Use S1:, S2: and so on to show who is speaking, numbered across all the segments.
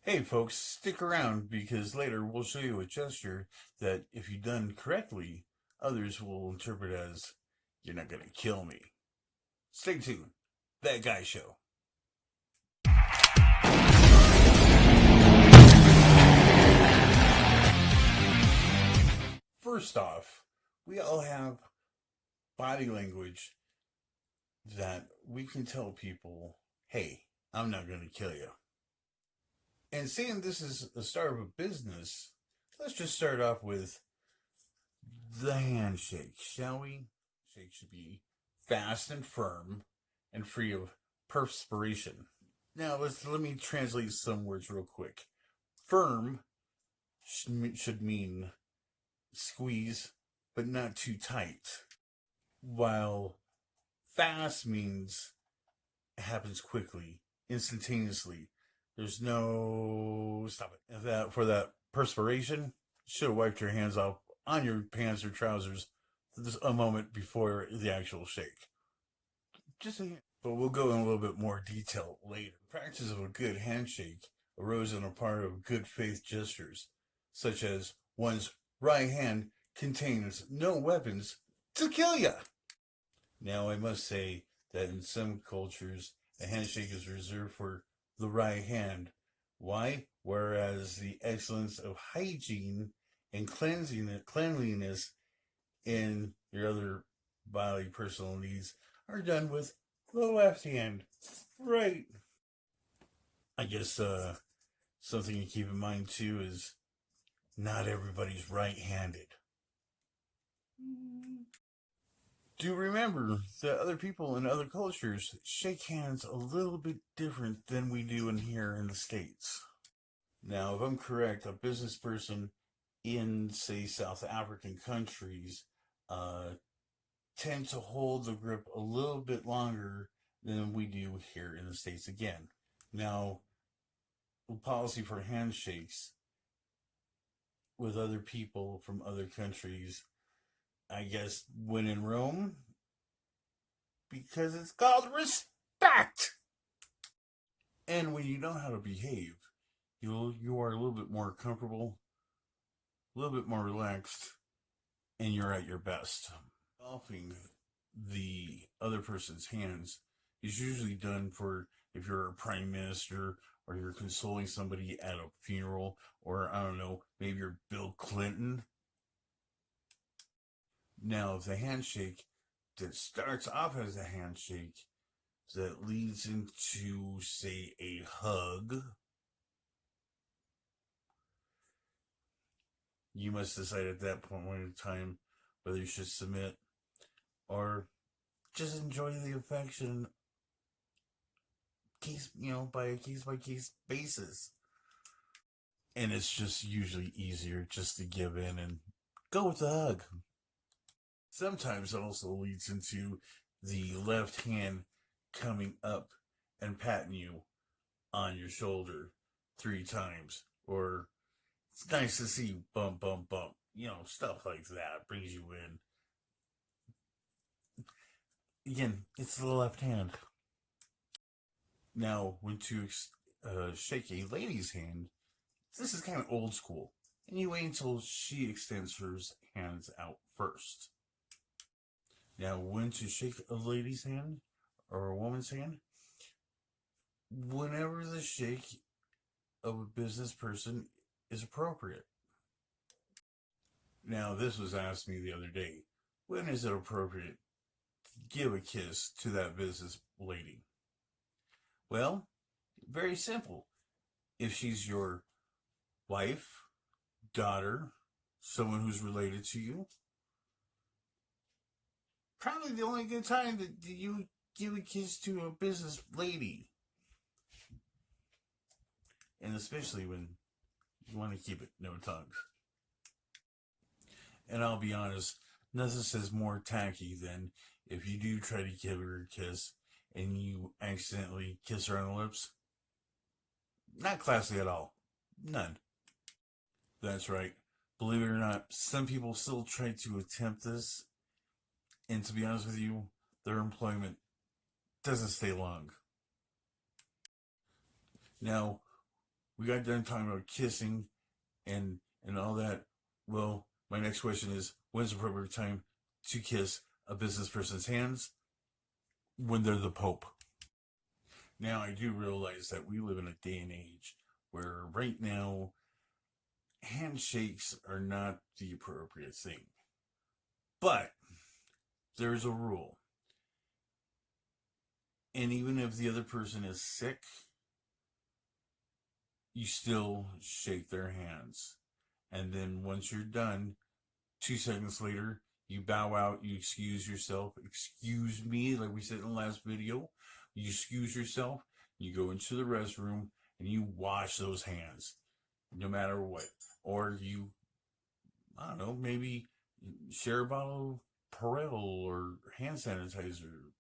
S1: Hey folks, stick around because later we'll show you a gesture that, if you done correctly, others will interpret as, "You're not gonna kill me." Stay tuned. That Guy Show. First off, we all have body language that we can tell people, "Hey, I'm not gonna kill you." And seeing this is the start of a business, let's just start off with the handshake, shall we? Shake should be fast and firm and free of perspiration. Now let me translate some words real quick. Firm should mean squeeze, but not too tight. While fast means it happens quickly, instantaneously. There's no stop it. And that for that perspiration, should have wiped your hands off on your pants or trousers just a moment before the actual shake. Just a hint. But we'll go in a little bit more detail later. The practice of a good handshake arose on a part of good faith gestures, such as one's right hand contains no weapons to kill you. Now, I must say that in some cultures, a handshake is reserved for the right hand. Why? Whereas the excellence of hygiene and cleanliness in your other bodily personal needs are done with the left hand. Right. I guess something to keep in mind too is not everybody's right-handed. Do remember that other people in other cultures shake hands a little bit different than we do in here in the States. Now, if I'm correct, a business person in, say, South African countries tend to hold the grip a little bit longer than we do here in the States again. Now, policy for handshakes with other people from other countries, I guess, when in Rome, because it's called respect. And when you know how to behave, you are a little bit more comfortable, a little bit more relaxed, and you're at your best. Golfing the other person's hands is usually done for if you're a prime minister or you're consoling somebody at a funeral, or I don't know, maybe you're Bill Clinton. Now, if the handshake that starts off as a handshake that leads into, say, a hug, you must decide at that point in time whether you should submit or just enjoy the affection by a case by case basis. And it's just usually easier just to give in and go with the hug. Sometimes it also leads into the left hand coming up and patting you on your shoulder 3 times, or it's nice to see you, bump, bump, bump. Stuff like that brings you in. Again, it's the left hand. Now, when to shake a lady's hand, this is kind of old school, and you wait until she extends her hands out first. Now, when to shake a lady's hand or a woman's hand, whenever the shake of a business person is appropriate. Now, this was asked me the other day. When is it appropriate to give a kiss to that business lady? Well, very simple. If she's your wife, daughter, someone who's related to you, probably the only good time that you give a kiss to a business lady. And especially when you want to keep it no tongues. And I'll be honest, nothing says more tacky than if you do try to give her a kiss and you accidentally kiss her on the lips. Not classy at all. None. That's right. Believe it or not, some people still try to attempt this. And to be honest with you, their employment doesn't stay long. Now, we got done talking about kissing and all that. Well, my next question is, when's the appropriate time to kiss a business person's hands? When they're the Pope. Now, I do realize that we live in a day and age where right now handshakes are not the appropriate thing. But there's a rule. And even if the other person is sick, you still shake their hands. And then once you're done, 2 seconds later, you bow out, you excuse yourself. Excuse me, like we said in the last video. You excuse yourself, you go into the restroom, and you wash those hands, no matter what. Or you, I don't know, maybe share a bottle of Perel or hand sanitizer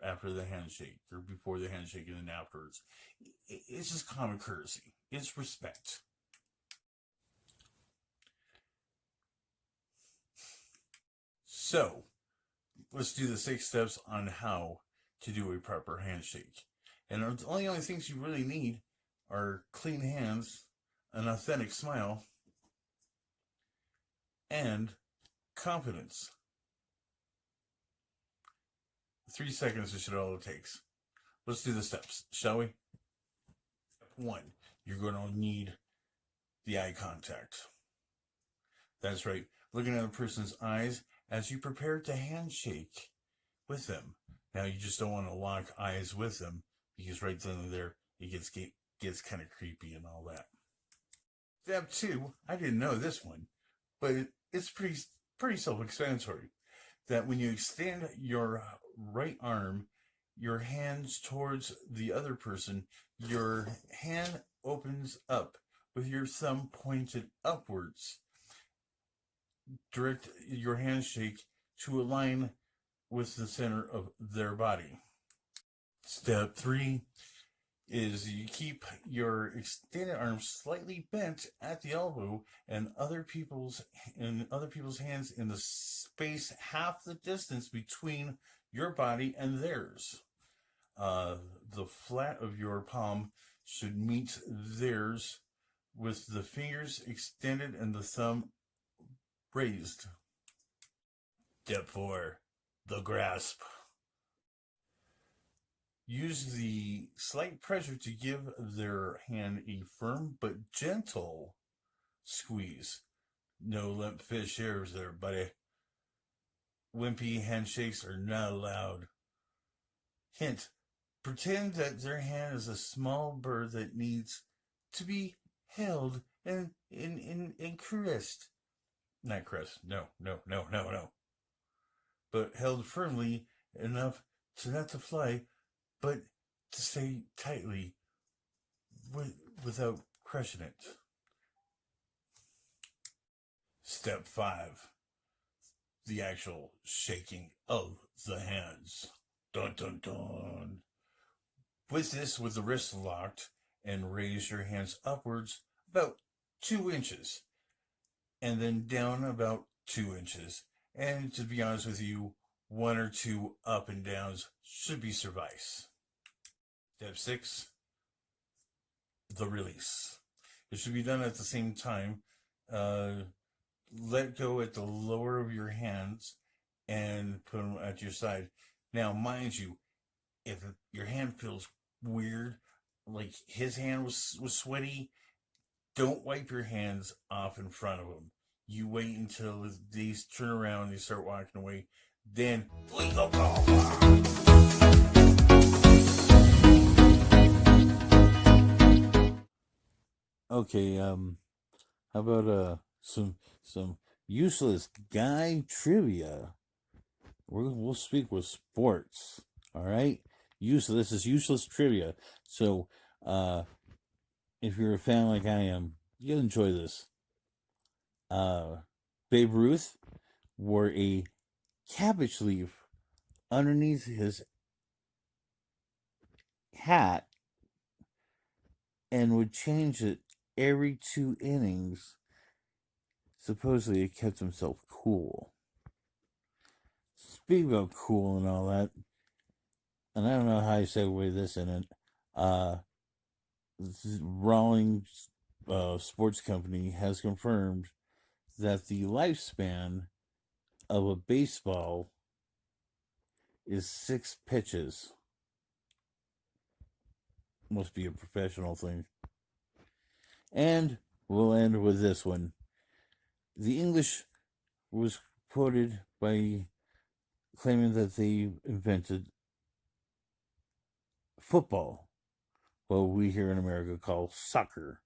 S1: after the handshake, or before the handshake and then afterwards. It's just common courtesy. It's respect. So, let's do the 6 steps on how to do a proper handshake. And the only things you really need are clean hands, an authentic smile, and confidence. 3 seconds is all it takes. Let's do the steps, shall we? Step 1, you're going to need the eye contact. That's right, looking at a person's eyes as you prepare to handshake with them. Now, you just don't want to lock eyes with them, because right then and there, it gets kind of creepy and all that. Step 2, I didn't know this one, but it's pretty self-explanatory. That when you extend your right arm, your hands towards the other person, your hand opens up with your thumb pointed upwards. Direct your handshake to align with the center of their body. Step 3 is you keep your extended arm slightly bent at the elbow and other people's hands in the space half the distance between your body and theirs. The flat of your palm should meet theirs with the fingers extended and the thumb raised. Step 4, the grasp. Use the slight pressure to give their hand a firm but gentle squeeze. No limp fish hairs there, buddy. Wimpy handshakes are not allowed. Hint, pretend that their hand is a small bird that needs to be held and caressed. Not caressed, no. But held firmly enough to not to fly, but to stay tightly without crushing it. Step 5, the actual shaking of the hands. Dun dun dun. With the wrists locked, and raise your hands upwards about 2 inches, and then down about 2 inches. And to be honest with you, 1 or 2 up and downs should be suffice. Step 6, the release. It should be done at the same time. Let go at the lower of your hands and put them at your side. Now, mind you, if your hand feels weird, like his hand was sweaty, don't wipe your hands off in front of him. You wait until they turn around and they start walking away. Then leave the ball. Okay, how about some useless guy trivia? We'll speak with sports. All right, this is useless trivia. So, if you're a fan like I am, you'll enjoy this. Babe Ruth wore a cabbage leaf underneath his hat and would change it every 2 innings. Supposedly it kept himself cool. Speaking about cool and all that, and I don't know how I segue this in it, Rawlings Sports Company has confirmed that the lifespan of a baseball is 6 pitches. Must be a professional thing. And we'll end with this one. The English was quoted by claiming that they invented football, what we here in America call soccer.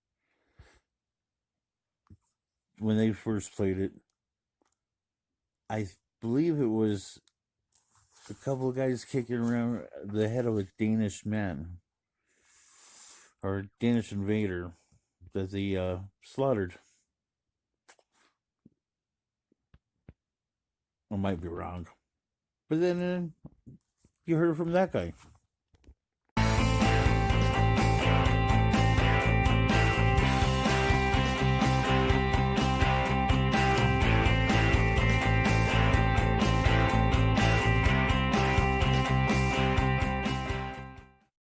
S1: When they first played it, I believe it was a couple of guys kicking around the head of a Danish man or a Danish invader that they slaughtered. I might be wrong. But then you heard it from that guy.